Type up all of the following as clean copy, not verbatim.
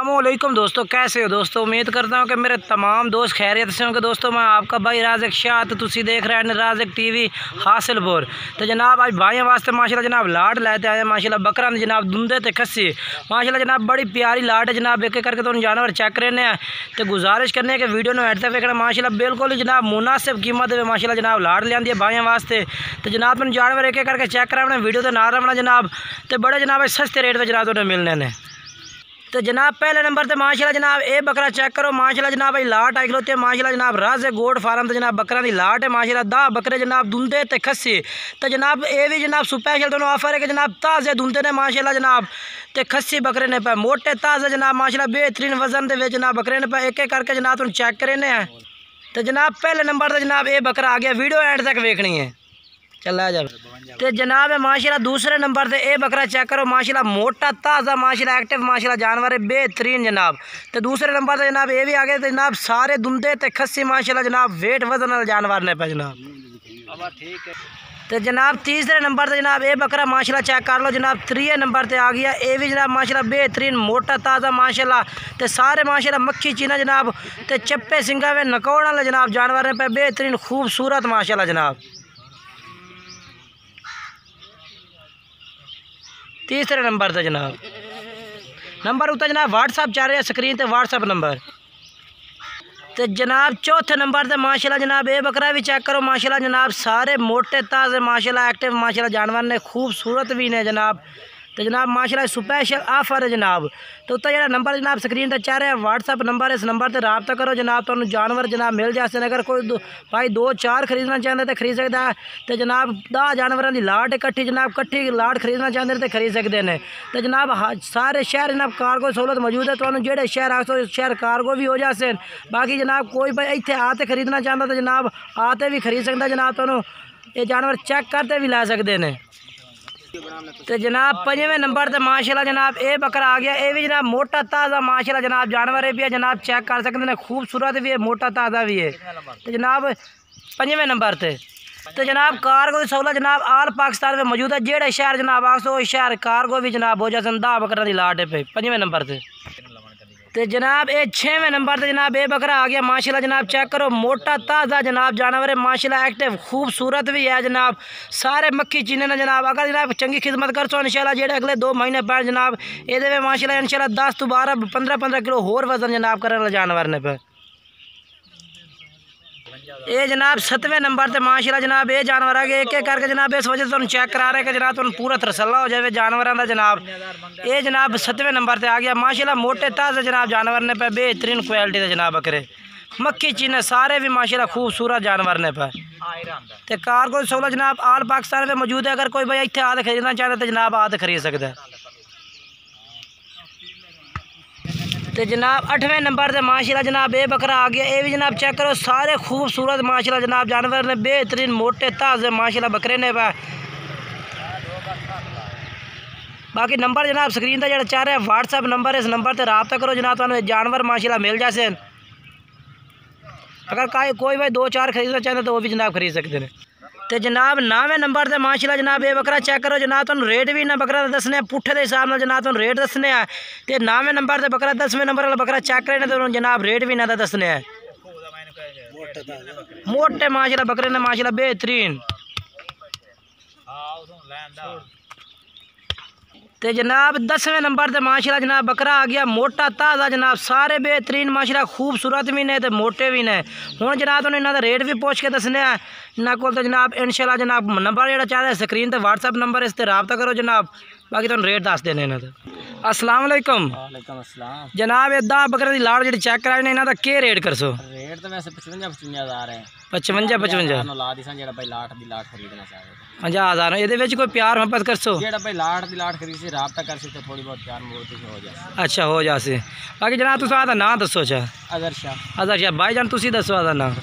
अस्सलामुअलैकुम दोस्तों, कैसे हो दोस्तों। उम्मीद करता हूँ कि मेरे तमाम दोस्त खैरियत से होंगे। दोस्तों मैं आपका भाई राज़िक शाह, तो तुसी देख रहे हैं राज़िक टीवी हासिलपुर। तो जनाब आज भाइयों वास्ते माशाल्लाह जनाब लाट लेते आए माशाल्लाह बकरा जनाब दुंदे ते खस्सी माशाल्लाह जनाब बड़ी प्यारी लाट है जनाब। एक एक करके तो जानवर चेक करने हैं तो गुजारिश करने के वीडियो में एंड तक देखना माशाल्लाह बिल्कुल ही जनाब मुनासिब कीमत है माशाल्लाह जनाब लाट लिया भाइयों वास्ते। तो जनाब तुम जानवर एक एक करके चेक करा वीडियो तो ना रखना जनाब, तो बड़े जनाब सस्ते रेट पर जनाब तुम्हें मिलने ने। तो जनाब पहले नंबर पे माशाल्लाह जनाब ये बकरा चेक करो माशाल्लाह जनाब भाई लाट आई खलोती है माशाल्लाह जनाब राज़े गोड फार्म तो जनाब बकरा की लाट है माशाल्लाह 10 बकरे जनाब दुंदे ते खस्सी। तो जनाब ये भी जनाब स्पेशल दोनों ऑफर है कि जनाब ताज़े दुंदे ने माशाल्लाह जनाब ते खस्सी बकरे ने पे मोटे ताज़े जनाब माशाल्लाह बेहतरीन वजन के जनाब बकरे ने पे एक एक करके जनाब तुम चेक करेने हैं। तो जनाब पहले नंबर पर जनाब ये बकरा आ गया, वीडियो एंड तक देखनी है चला जाए। तो जनाब माशाल्लाह दूसरे नंबर पे ए बकरा चेक करो माशाल्लाह मोटा ताज़ा माशाल्लाह एक्टिव माशाल्लाह जानवर है बेहतरीन जनाब। तो दूसरे नंबर पे जनाब ये भी आ गए तो जनाब सारे दुंदे ते खस्सी माशाल्लाह जनाब वेट वजन वाले जानवर ने पे जनाब। ठीक है। तो जनाब तीसरे नंबर पे जनाब ये बकरा माशाल्लाह चेक कर लो जनाब। तीसरे नंबर पे आ गया ये भी जनाब माशाल्लाह बेहतरीन मोटा ताज़ा माशाल्लाह तो सारे माशाल्लाह मक्खी चीना जनाब तो चप्पे सिंगा वे नकौड़ वाले जनाब जानवर ने पे बेहतरीन खूबसूरत माशाल्लाह जनाब। तीसरे नंबर से जनाब नंबर उतना जनाब व्हाट्सअप चल रहा है स्क्रीन पे व्हाट्सअप नंबर। तो जनाब चौथे नंबर से माशाल्लाह जनाब ये बकरा भी चेक करो माशाल्लाह जनाब सारे मोटे ताज़े माशाल्लाह एक्टिव माशाल्लाह जानवर ने खूबसूरत भी ने जनाब। तो जनाब माशाल्लाह स्पेशल ऑफर है जनाब। तो उत्तर जो नंबर जनाब स्क्रीन पर चाह रहा है व्हाट्सअप नंबर, इस नंबर से रब्ता करो जनाब तो जानवर जनाब मिल जाते हैं। अगर कोई भाई 2-4 खरीदना चाहते तो खरीद सकता है। तो जनाब 10 जानवरों की लाट इकट्ठी जनाब कट्ठी लाट खरीदना चाहते तो खरीद सकते हैं। तो जनाब सारे शहर जनाब कार्गो सहूलत मौजूद है, तो जेडे शहर आखो शहर कार्गो भी हो जाते हैं। बाकी जनाब कोई भाई इतने आते खरीदना चाहता तो जनाब आते भी खरीद सकता जनाब, तो ये जानवर चेक करते भी ला सकते हैं। तो जनाब 5वें नंबर पे माशाल्लाह जनाब ये बकरा आ गया, ये भी जनाब मोटा ताज़ा माशाल्लाह जनाब जानवर भी है जनाब चेक कर सकते हैं, खूबसूरत भी है मोटा ताज़ा भी है। तो जनाब 5वें नंबर पे तो जनाब कार्गो की सहूलत जनाब आल पाकिस्तान में मौजूद है। जेड़े शहर जनाब आखो शहर कार्गो भी जनाब हो जाते 10 बकरा की लाट पे 5वें नंबर पे। तो जनाब ये 6वें नंबर पे जनाब ये बकरा आ गया माशाल्लाह जनाब चेक करो मोटा ताज़ा जनाब जानवर है माशाल्लाह एक्टिव खूबसूरत भी है जनाब सारे मक्खी चीने ने जनाब। अगर जनाब चंगी खिदमत कर सो इंशाल्लाह जेड़े अगले 2 महीने बाद जनाब ये माशाल्लाह इंशाल्लाह 10 तो 12-15 किलो होर वजन जनाब करने वाले जानवर ने पे। ये जनाब 7वें नंबर पे माशाल्लाह जनाब ये जानवर आ गए एक एक करके जनाब इस वजह से चेक करा रहे कि जनाब तुम पूरा तरसला हो जाए जानवरों का जनाब। ये जनाब 7वें नंबर पे आ गया माशाल्लाह मोटे ताज़े जनाब जानवर ने पे बेहतरीन क्वालिटी के जनाब बकरे मक्खी चीने सारे भी माशाल्लाह खूबसूरत जानवर ने पे। तो कार्गो सहूलत जनाब आल पाकिस्तान में मौजूद है, अगर कोई भाई इतने आते खरीदना चाहता तो जनाब आते खरीद सकता है। तो जनाब 8वें नंबर से माशाल्लाह जनाब ये बकरा आ गया, ये भी जनाब चेक करो सारे खूबसूरत माशाल्लाह जनाब जानवर ने बेहतरीन मोटे ताज़े माशाल्लाह बकरे ने पे। बाकी नंबर जनाब स्क्रीन पर जो चाह रहे हैं व्हाट्सअप नंबर, इस नंबर से रब्ता करो जनाब तो जानवर माशाल्लाह मिल जाते हैं। अगर कोई भाई 2-4 खरीदना चाहते तो वो भी जनाब खरीद सकते हैं। तो जनाब 9वें नंबर से माशाल्लाह जनाब ये बकरा चेक करो जनाब तुम रेट भी ना बकरा दसने पुट्ठे के हिसाब में जनाब तुम रेट दसने हैं। तो 9वें नंबर से बकरा 10वें नंबर वाला बकरा चेक करें तो जनाब रेट भी ना दसने हैं। मोटे माशाल्लाह बकरे ने माशाल्लाह बेहतरीन। तो जनाब 10वें नंबर से माशाल्लाह जनाब बकरा आ गया मोटा ताज़ा जनाब सारे बेहतरीन माशाल्लाह खूबसूरत भी ने तो मोटे भी ने। हुण जनाब तुहानूं इन्हां दा रेट भी पुछ के दसने आ इन्हां कोल। तो जनाब इंशाल्लाह जनाब नंबर जेह्ड़ा चाह रहा है स्क्रीन पर व्हाट्सअप नंबर इस पर रब्ता करो जनाब, बाकी तुहानूं रेट दस देने इन्हां दा। अस्सलाम वालेकुम। वालेकुम अस्सलाम। जनाब ये 10 बकरे की लाट जी चेक कराई ने इन्हां दा केह् रेट करसो? रेट तो वैसे 55-55 हज़ार है। 55 ला दी जेड़ा भाई लाट दी लाट खरीदना चाहे 50,000 ये कोई प्यार मोहब्बत करसो जेड़ा भाई लाट दी लाट खरीद से रब्ता कर सकते थोड़ी बहुत प्यार मोहब्बत हो जाए। अच्छा हो जासे। बाकी जनाब तुस आदा नाम दसो चा अजहर शाह भाईजान तुसी दसो आदा नाम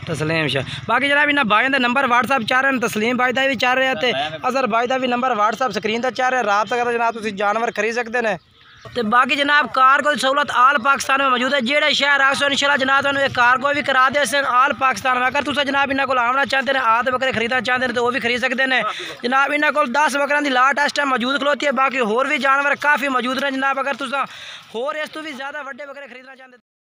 तस्लीम शाह। बाकी जनाब इन्होंने भाई का नंबर व्हाट्सअप चाह रहे हैं, तस्लीम भाई का भी चाह रहे हैं, अजहर भाई का भी नंबर व्हाट्सअप स्क्रीन पर चाह रहे हैं। रब्ता करो जनाब तुसी जानवर खरीद सकते हैं। तो बाकी जनाब कार को सहूलत आल पाकिस्तान में मौजूद है। जेड़े शहर आसो इंशाल्लाह जनाब तुहानू एक कार को भी करा दे आल पाकिस्तान में। अगर तुम जनाब इन्होंने को आना चाहते हैं आदि बकरे खरीदना चाहते हैं तो वो भी खरीद सकते हैं जनाब। इन्होंने को 10 बकरों की लाट इस टाइम मौजूद खलोती है। बाकी होर भी जानवर काफ़ी मौजूद ने जनाब। अगर तुम होर इस तो भी ज़्यादा बड़े बकरे खरीदना चाहते